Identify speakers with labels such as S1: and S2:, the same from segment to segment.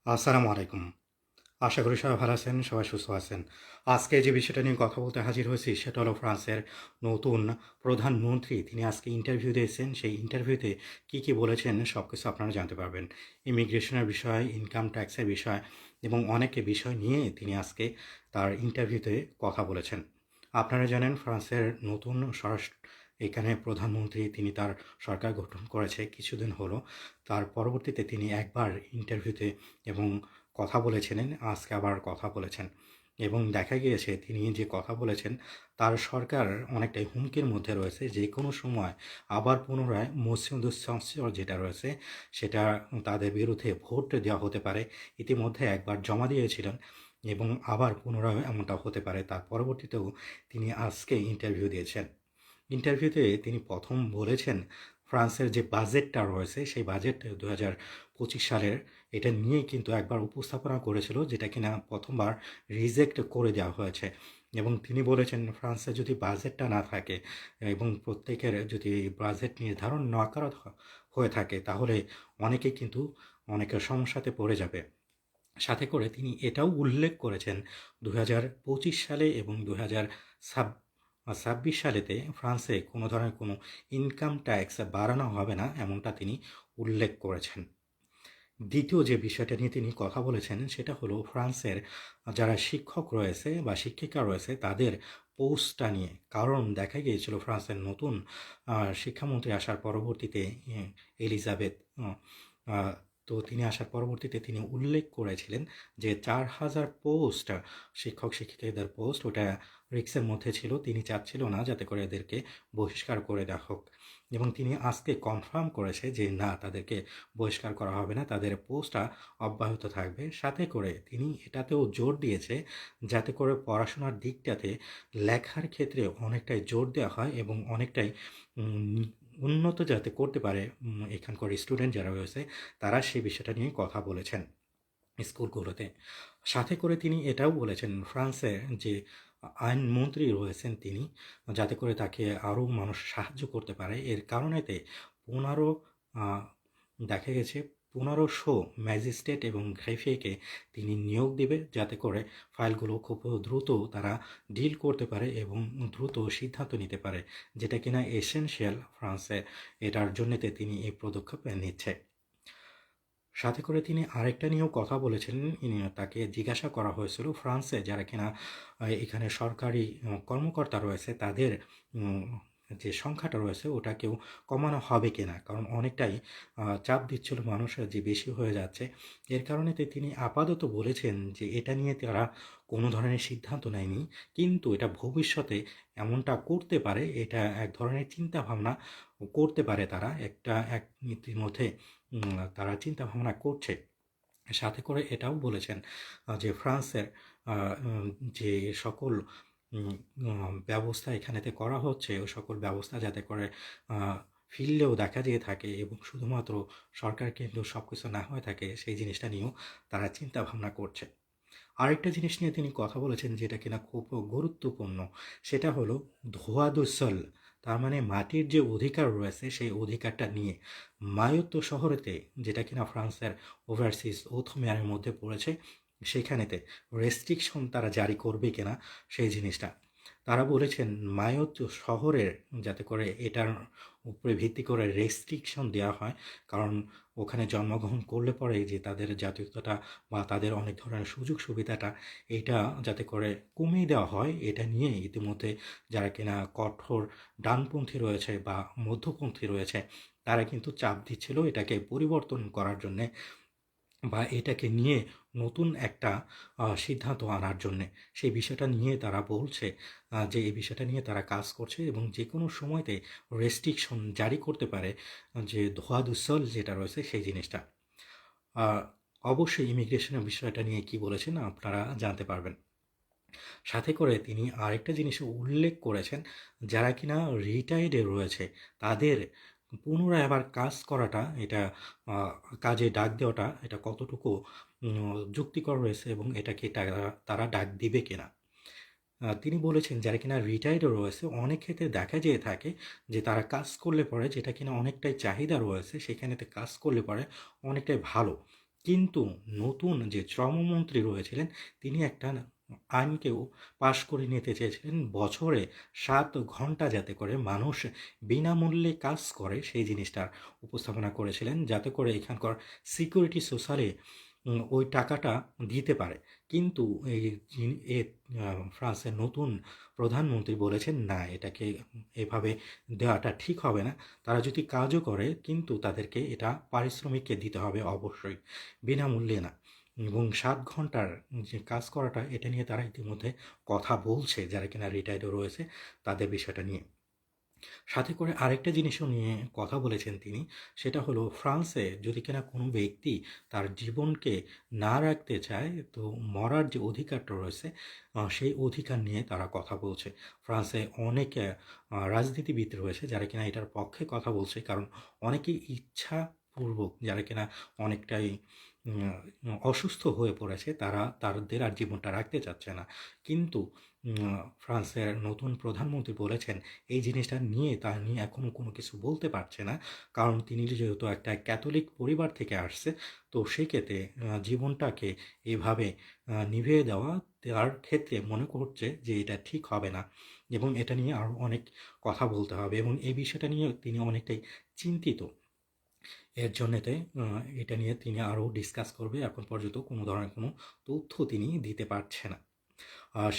S1: আসসালামু আলাইকুম। আশা করি সবাই ভালো আছেন, সবাই সুস্থ আছেন। আজকে যে বিষয়টা নিয়ে কথা বলতে হাজির হয়েছি সেটা হলো ফ্রান্সের নতুন প্রধানমন্ত্রী তিনি আজকে ইন্টারভিউ দিয়েছেন। সেই ইন্টারভিউতে কী বলেছেন সবকিছু আপনারা জানতে পারবেন। ইমিগ্রেশনের বিষয়, ইনকাম ট্যাক্সের বিষয় এবং অনেক বিষয় নিয়ে তিনি আজকে তার ইন্টারভিউতে কথা বলেছেন। আপনারা জানেন ফ্রান্সের নতুন এখানে প্রধানমন্ত্রী তিনি তার সরকার গঠন করেছে কিছুদিন হলো। তার পরবর্তীতে তিনি একবার ইন্টারভিউতে এবং কথা বলেছিলেন, আজকে আবার কথা বলেছেন এবং দেখা গিয়েছে তিনি যে কথা বলেছেন তার সরকার অনেকটাই হুমকির মধ্যে রয়েছে। যে কোনো সময় আবার পুনরায় মোসিউদুস সংসদ যেটা রয়েছে সেটা তাদের বিরুদ্ধে ভোট দেওয়া হতে পারে। ইতিমধ্যে একবার জমা দিয়েছিলেন এবং আবার পুনরায় এমনটা হতে পারে। তার পরবর্তীতেও তিনি আজকে ইন্টারভিউ দিয়েছেন। ইন্টারভিউতে তিনি প্রথম বলেছেন ফ্রান্সের যে বাজেটটা রয়েছে সেই বাজেট 2025 সালের এটা নিয়েই কিন্তু একবার উপস্থাপনা করেছিল, যেটা কিনা প্রথমবার রিজেক্ট করে দেওয়া হয়েছে। এবং তিনি বলেছেন ফ্রান্সে যদি বাজেটটা না থাকে এবং প্রত্যেকের যদি বাজেট নির্ধারণ না করা হয়ে থাকে তাহলে অনেকেই কিন্তু অনেকের সমস্যাতে পড়ে যাবে। সাথে করে তিনি এটাও উল্লেখ করেছেন 2025 সালে এবং 2026 সালেতে ফ্রান্সে কোনো ধরনের কোনো ইনকাম ট্যাক্স বাড়ানো হবে না, এমনটা তিনি উল্লেখ করেছেন। দ্বিতীয় যে বিষয়টা নিয়ে তিনি কথা বলেছেন সেটা হলো ফ্রান্সের যারা শিক্ষক রয়েছে বা শিক্ষিকা রয়েছে তাদের পোস্টটা নিয়ে। কারণ দেখা গিয়েছিল ফ্রান্সের নতুন শিক্ষামন্ত্রী আসার পরবর্তীতে এলিজাবেথ আহ, তো তিনি আসার পরবর্তীতে তিনি উল্লেখ করেছিলেন যে 4,000 পোস্ট শিক্ষক শিক্ষিকাদের পোস্ট ওটা রিক্সের মধ্যে ছিল। তিনি চাচ্ছিল না যাতে করে এদেরকে বহিষ্কার করে দেওয়া হোক এবং তিনি আজকে কনফার্ম করেছে যে না, তাদেরকে বহিষ্কার করা হবে না, তাদের পোস্টটা অব্যাহত থাকবে। সাথে করে তিনি এটাতেও জোর দিয়েছে যাতে করে পড়াশোনার দিকটাতে লেখার ক্ষেত্রে অনেকটাই জোর দেওয়া হয় এবং অনেকটাই উন্নত যাতে করতে পারে এখানকার স্টুডেন্ট যারা রয়েছে তারা সেই বিষয়টা নিয়ে কথা বলেছেন স্কুলগুলোতে। সাথে করে তিনি এটাও বলেছেন ফ্রান্সে যে আইনমন্ত্রী রয়েছেন তিনি যাতে করে তাকে আরও মানুষ সাহায্য করতে পারে। এর কারণেতে 15 দেখা গেছে 1500 ম্যাজিস্ট্রেট এবং গ্রেফিয়েকে তিনি নিয়োগ দেবে যাতে করে ফাইলগুলো খুব দ্রুত তারা ডিল করতে পারে এবং দ্রুত সিদ্ধান্ত নিতে পারে, যেটা কিনা এসেনশিয়াল ফ্রান্সে। এটার জন্যতে তিনি এই পদক্ষেপ নিচ্ছে। সাথে করে তিনি আরেকটা নিয়েও কথা বলেছেন। তাকে জিজ্ঞাসা করা হয়েছিল ফ্রান্সে যারা কিনা এখানে সরকারি কর্মকর্তা রয়েছে তাদের যে সংখ্যাটা রয়েছে ওটাকেও কমানো হবে কিনা, কারণ অনেকটাই চাপ দিচ্ছিল মানুষ যে বেশি হয়ে যাচ্ছে। এর কারণে তিনি আপাতত বলেছেন যে এটা নিয়ে তারা কোনো ধরনের সিদ্ধান্ত নেয়নি, কিন্তু এটা ভবিষ্যতে এমনটা করতে পারে, এটা এক ধরনের চিন্তা ভাবনা করতে পারে তারা এক নীতির মধ্যে তারা চিন্তা ভাবনা করছে। সাথে করে এটাও বলেছেন যে ফ্রান্সের যে সকল ব্যবস্থা এখানেতে করা হচ্ছে ও সকল ব্যবস্থা যাতে করে ফিল্ডেও দেখা দিয়ে থাকে এবং শুধুমাত্র সরকার কিন্তু সব কিছু না হয়ে থাকে সেই জিনিসটা নিয়েও তারা চিন্তা ভাবনা করছে। আরেকটা জিনিস নিয়ে তিনি কথা বলেছেন যেটা কিনা খুব গুরুত্বপূর্ণ, সেটা হলো ধোয়া দুসল, তার মানে মাটির যে অধিকার রয়েছে সেই অধিকারটা নিয়ে। মায়োত্তো শহরেতে যেটা কিনা ফ্রান্সের ওভারসিজ মেয়ারের মধ্যে পড়েছে সেখানেতে রেস্ট্রিকশন তারা জারি করবে কিনা সেই জিনিসটা তারা বলেছেন মায়োত্তো শহরের যাতে করে এটার উপরে ভিত্তি করে রেস্ট্রিকশন দেওয়া হয়, কারণ ওখানে জন্মগ্রহণ করলে পরে যে তাদের জাতীয়তাটা বা তাদের অনেক ধরনের সুযোগ সুবিধাটা এইটা যাতে করে কমিয়ে দেওয়া হয়, এটা নিয়ে ইতিমধ্যে যারা কিনা কঠোর ডানপন্থী রয়েছে বা মধ্যপন্থী রয়েছে তারা কিন্তু চাপ দিচ্ছিল এটাকে পরিবর্তন করার জন্যে বা এটাকে নিয়ে নতুন একটা সিদ্ধান্ত আনার জন্যে। সেই বিষয়টা নিয়ে তারা বলছে যে এই বিষয়টা নিয়ে তারা কাজ করছে এবং যে কোনো সময়তে রেস্ট্রিকশন জারি করতে পারে, যে ধোয়া দুসল যেটা রয়েছে সেই জিনিসটা। অবশ্যই ইমিগ্রেশনের বিষয়টা নিয়ে কি বলেছেন আপনারা জানতে পারবেন। সাথে করে তিনি আরেকটা জিনিস উল্লেখ করেছেন যারা কিনা রিটায়ার্ডে রয়েছে তাদের পুনরায় আবার কাজ করাটা, এটা কাজে ডাক দেওয়াটা এটা কতটুকু যুক্তিকর রয়েছে এবং এটাকে তারা ডাক দিবে কিনা। তিনি বলেছেন যারা কিনা রিটায়ার্ডও রয়েছে অনেক ক্ষেত্রে দেখা যেয়ে থাকে যে তারা কাজ করলে পরে যেটা কিনা অনেকটাই চাহিদা রয়েছে সেখানেতে কাজ করলে পরে অনেকটাই ভালো, কিন্তু নতুন যে শ্রমমন্ত্রী রয়েছিলেন তিনি একটা আইনকেও পাশ করে নিতে চেয়েছিলেন বছরে 7 ঘন্টা যাতে করে মানুষ বিনামূল্যে কাজ করে সেই জিনিসটার উপস্থাপনা করেছিলেন যাতে করে এখানকার সিকিউরিটি সোশ্যালে ওই টাকাটা দিতে পারে। কিন্তু এই ফ্রান্সের নতুন প্রধানমন্ত্রী বলেছেন না এটাকে এভাবে দেওয়াটা ঠিক হবে না। তারা যদি কাজও করে কিন্তু তাদেরকে এটা পারিশ্রমিককে দিতে হবে অবশ্যই, বিনামূল্যে না। এবং 7 ঘন্টার যে কাজ করাটা এটা নিয়ে তারা ইতিমধ্যে কথা বলছে যারা কিনা রিটায়ার্ডও রয়েছে তাদের বিষয়টা নিয়ে। সাথে করে আরেকটা জিনিসও নিয়ে কথা বলেছেন তিনি, সেটা হলো ফ্রান্সে যদি কিনা কোনো ব্যক্তি তার জীবনকে না রাখতে চায় তো মরার যে অধিকারটা রয়েছে সেই অধিকার নিয়ে তারা কথা বলছে। ফ্রান্সে অনেক রাজনীতিবিদ রয়েছে যারা কিনা এটার পক্ষে কথা বলছে, কারণ অনেকেই ইচ্ছাপূর্বক যারা কিনা অনেকটাই অসুস্থ হয়ে পড়েছে তারা তাদের আর জীবনটা রাখতে চাচ্ছে না। কিন্তু ফ্রান্সের নতুন প্রধানমন্ত্রী বলেছেন এই জিনিসটা নিয়ে তা নিয়ে এখনও কোনো কিছু বলতে পারছে না, কারণ তিনি যেহেতু একটা ক্যাথলিক পরিবার থেকে আসছে তো সেক্ষেত্রে জীবনটাকে এভাবে নিভিয়ে দেওয়া তার ক্ষেত্রে মনে করছে যে এটা ঠিক হবে না এবং এটা নিয়ে আরও অনেক কথা বলতে হবে এবং এই বিষয়টা নিয়ে তিনি অনেকটাই চিন্তিত। এর জন্যেতে এটা নিয়ে তিনি আরও ডিসকাস করবে, এখন পর্যন্ত কোনো ধরনের কোনো তথ্য তিনি দিতে পারছে না।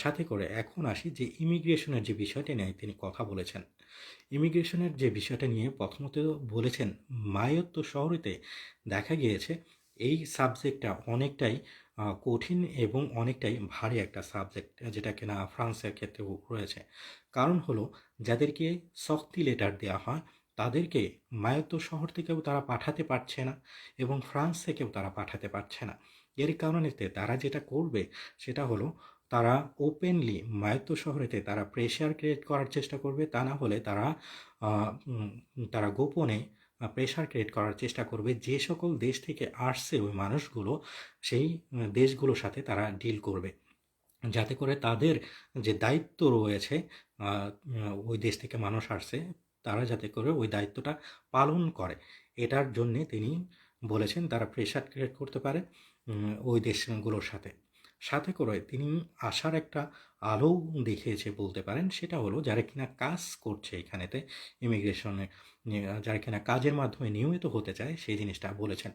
S1: সাথে করে এখন আসি যে ইমিগ্রেশনের যে বিষয়টা নিয়ে তিনি কথা বলেছেন। ইমিগ্রেশনের যে বিষয়টা নিয়ে প্রথমত বলেছেন মায়োত্ত শহরেতে দেখা গিয়েছে এই সাবজেক্টটা অনেকটাই কঠিন এবং অনেকটাই ভারী একটা সাবজেক্ট যেটা কিনা ফ্রান্সের ক্ষেত্রেও রয়েছে। কারণ হলো যাদেরকে শক্তি লেটার দেওয়া হয় তাদেরকে মায়োত্ত শহর থেকেও তারা পাঠাতে পারছে না এবং ফ্রান্স থেকেও তারা পাঠাতে পারছে না। এর কারণেতে তারা যেটা করবে সেটা হলো তারা ওপেনলি মায়াত্ত শহরেতে তারা প্রেশার ক্রিয়েট করার চেষ্টা করবে, তা না হলে তারা গোপনে প্রেশার ক্রিয়েট করার চেষ্টা করবে যে সকল দেশ থেকে আসছে ওই মানুষগুলো সেই দেশগুলোর সাথে তারা ডিল করবে যাতে করে তাদের যে দায়িত্ব রয়েছে ওই দেশ থেকে মানুষ আসছে তারা যাতে করে ওই দায়িত্বটা পালন করে। এটার জন্যে তিনি বলেছেন তারা প্রেশার ক্রিয়েট করতে পারে ওই দেশগুলোর সাথে। সাথে করে তিনি আশার একটা আলো দেখিয়েছে বলতে পারেন, সেটা হলো যারা কিনা কাজ করছে এখানেতে ইমিগ্রেশনে, যারা কিনা কাজের মাধ্যমে নিয়মিত হতে চায় সেই জিনিসটা বলেছেন।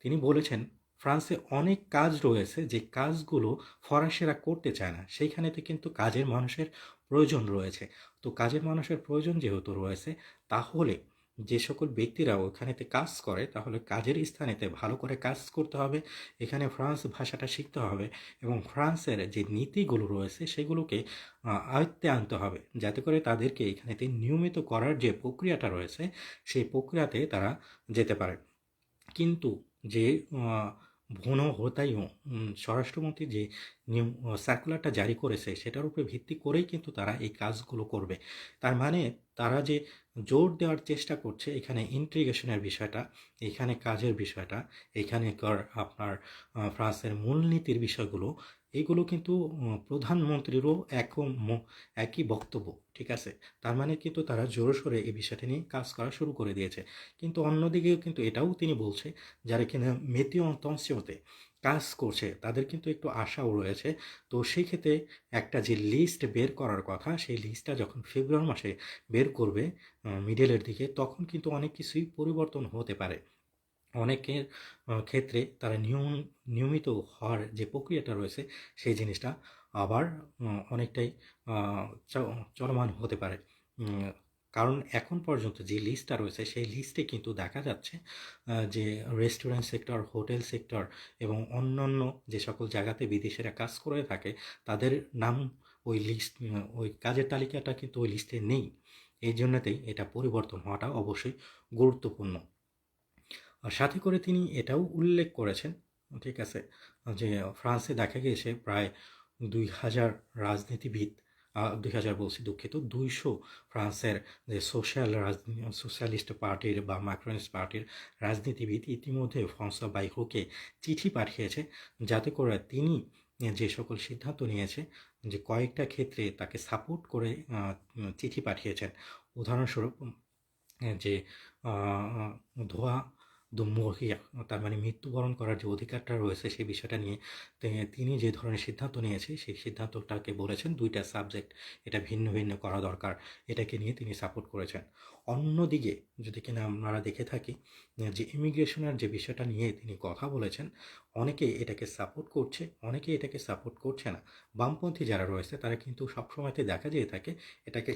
S1: তিনি বলেছেন ফ্রান্সে অনেক কাজ রয়েছে যে কাজগুলো ফরাসিরা করতে চায় না, সেইখানেতে কিন্তু কাজের মানুষের প্রয়োজন রয়েছে। তো কাজের মানুষের প্রয়োজন যেহেতু রয়েছে তাহলে যে সকল ব্যক্তিরা ওখানেতে কাজ করে তাহলে কাজের স্থানেতে ভালো করে কাজ করতে হবে, এখানে ফ্রান্স ভাষাটা শিখতে হবে এবং ফ্রান্সের যে নীতিগুলো রয়েছে সেগুলোকে আয়ত্তে আনতে হবে যাতে করে তাদেরকে এখানেতে নিয়মিত করার যে প্রক্রিয়াটা রয়েছে সেই প্রক্রিয়াতে তারা যেতে পারে। কিন্তু যে ভুনো হোতাইও স্বরাষ্ট্রমন্ত্রী যে নিয়ম সার্কুলারটা জারি করেছে সেটার উপরে ভিত্তি করেই কিন্তু তারা এই কাজগুলো করবে। তার মানে তারা যে জোর দেওয়ার চেষ্টা করছে এখানে ইন্টিগ্রেশনের বিষয়টা, এখানে কাজের বিষয়টা, এখানেকার আপনার ফ্রান্সের মূলনীতির বিষয়গুলো, এগুলো কিন্তু প্রধানমন্ত্রীরও একই বক্তব্য, ঠিক আছে? তার মানে কিন্তু তারা জোরে সোরে এই বিষয়টা নিয়ে কাজ করা শুরু করে দিয়েছে। কিন্তু অন্যদিকেও কিন্তু এটাও তিনি বলছে যারা কিনা মেতিও অন্তঃসীমতে কাজ করছে তাদের কিন্তু একটু আশাও রয়েছে। তো সেই ক্ষেত্রে একটা যে লিস্ট বের করার কথা সেই লিস্টটা যখন ফেব্রুয়ারি মাসে বের করবে মিডলের দিকে তখন কিন্তু অনেক কিছুই পরিবর্তন হতে পারে। অনেকের ক্ষেত্রে তারা নিয়মিত হওয়ার যে প্রক্রিয়াটা রয়েছে সেই জিনিসটা আবার অনেকটাই চলমান হতে পারে। কারণ এখন পর্যন্ত যে লিস্টটা রয়েছে সেই লিস্টে কিন্তু দেখা যাচ্ছে যে রেস্টুরেন্ট সেক্টর, হোটেল সেক্টর এবং অন্যান্য যে সকল জায়গাতে বিদেশিরা কাজ করে থাকে তাদের নাম ওই কাজের তালিকাটা কিন্তু ওই লিস্টে নেই। এই জন্যতেই এটা পরিবর্তন হওয়াটা অবশ্যই গুরুত্বপূর্ণ। সাথে করে তিনি এটাও উল্লেখ করেছেন, ঠিক আছে, যে ফ্রান্সে দেখা গিয়েছে প্রায় 2000 রাজনীতিবিদ, 2000 বলছি দুঃখিত, 200 ফ্রান্সের যে সোশ্যালিস্ট পার্টির বা ম্যাক্রনিস্ট পার্টির রাজনীতিবিদ ইতিমধ্যে ফ্রান্সোয়া বাইরোকে চিঠি পাঠিয়েছে যাতে করে তিনি যে সকল সিদ্ধান্ত নিয়েছে যে কয়েকটা ক্ষেত্রে তাকে সাপোর্ট করে চিঠি পাঠিয়েছেন। উদাহরণস্বরূপ যে ধোয়া দুমুহিয়া, তার মানে মৃত্যুবরণ করার যে অধিকারটা রয়েছে সেই বিষয়টা নিয়ে তিনি যে ধরনের সিদ্ধান্ত নিয়েছে সেই সিদ্ধান্তটাকে বলেছেন ২টা সাবজেক্ট এটা ভিন্ন ভিন্ন করা দরকার। এটাকে নিয়ে তিনি সাপোর্ট করেছেন। অন্যদিকে যদি কিনা আমরা দেখে থাকি যে ইমিগ্রেশনের যে বিষয়টা নিয়ে তিনি কথা বলেছেন, অনেকে এটাকে সাপোর্ট করছে, অনেকে এটাকে সাপোর্ট করছে না। বামপন্থী যারা রয়েছে তারা কিন্তু সবসময়তে দেখা যেয়ে থাকে এটাকে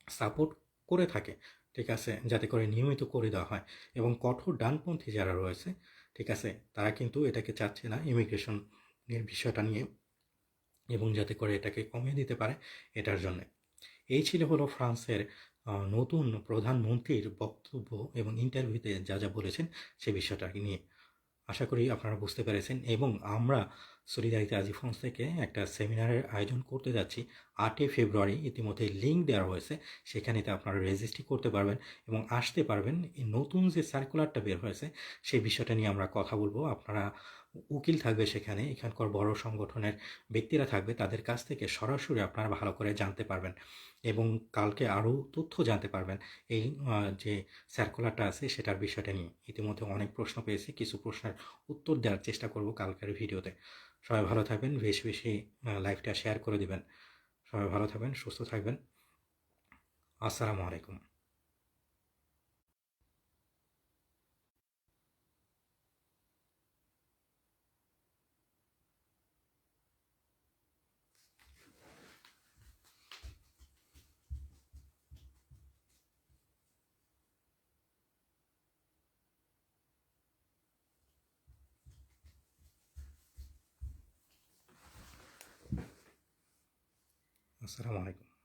S1: সাপোর্ট করে থাকে, ঠিক আছে? যাতে করে নিয়মিত করে দেওয়া হয়। এবং কঠোর ডানপন্থী যারা রয়েছে, ঠিক আছে? তারা কিন্তু এটাকে চাচ্ছে না ইমিগ্রেশনের বিষয়টা নিয়ে, এবং যাতে করে এটাকে কমিয়ে দিতে পারে এটার জন্যে। এই ছিল হলো ফ্রান্সের নতুন প্রধানমন্ত্রীর বক্তব্য এবং ইন্টারভিউতে যা যা বলেছেন সে বিষয়টাকে নিয়ে। আশা করি আপনারা বুঝতে পেরেছেন, এবং আমরা সলিডারিটি আজি ফ্রান্স থেকে একটা সেমিনারের আয়োজন করতে যাচ্ছি ৮ই ফেব্রুয়ারি। ইতিমধ্যে লিঙ্ক দেওয়া হয়েছে, সেখানেতে আপনারা রেজিস্ট্রি করতে পারবেন এবং আসতে পারবেন। এই নতুন যে সার্কুলারটা বের হয়েছে সেই বিষয়টা নিয়ে আমরা কথা বলবো। আপনারা উকিল থাকবে সেখানে, এখানকার বড় সংগঠনের ব্যক্তিরা থাকবে, তাদের কাছ থেকে সরাসরি আপনারা ভালো করে জানতে পারবেন এবং কালকে আরও তথ্য জানতে পারবেন এই যে সার্কুলারটা আছে সেটার বিষয়টা নিয়ে। ইতিমধ্যে অনেক প্রশ্ন পেয়েছি, কিছু প্রশ্নের উত্তর দেওয়ার চেষ্টা করব কালকের ভিডিওতে। সবাই ভালো থাকবেন, বেশি বেশি লাইভটা শেয়ার করে দিবেন। সবাই ভালো থাকবেন, সুস্থ থাকবেন। আসসালামু আলাইকুম। আসসালামু আলাইকুম।